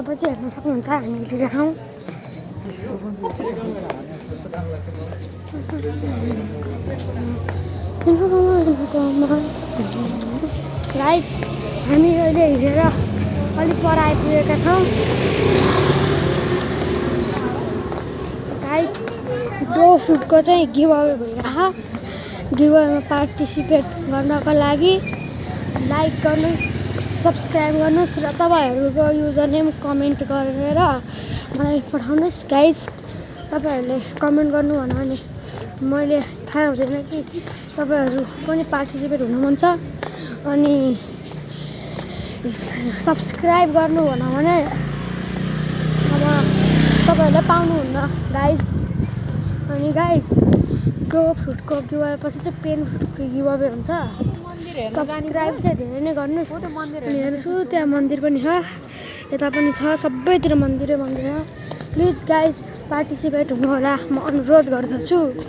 तपाईँ चाहिँ हेर्न सक्नुहुन्छ हामी लिइराखौँ। गाइज हामी अहिले हिँडेर अलिक पर आइपुगेका छौँ। गाइज डो फ्रुटको चाहिँ गिभअवे भइरहेको। गिभअवेमा पार्टिसिपेट गर्नको लागि लाइक गर्नुहोस्, सब्सक्राइब गर्नुहोस् र तपाईँहरूको युजर नेम कमेन्ट गरेर मलाई पठाउनुहोस्। गाइज तपाईँहरूले कमेन्ट गर्नु भन भने मैले थाहा हुँदैन कि तपाईँहरू पनि पार्टिसिपेट हुनु मन छ। अनि सब्सक्राइब गर्नु भन भने अब तपाईँहरूले पाउनुहुन्न गाइज। अनि गाइज डो फ्रुटको गिभअवे पछि चाहिँ पेन फ्रुटको गिभअवे हुन्छ। सब्सक्राइब चाहिँ धेरै नै गर्नुहोस्। अनि हेर्छु त्यहाँ मन्दिर पनि छ, यता पनि छ, सबैतिर मन्दिरै मन्दिर छ। प्लिज गाइज पार्टिसिपेट हुनु होला म अनुरोध गर्दछु।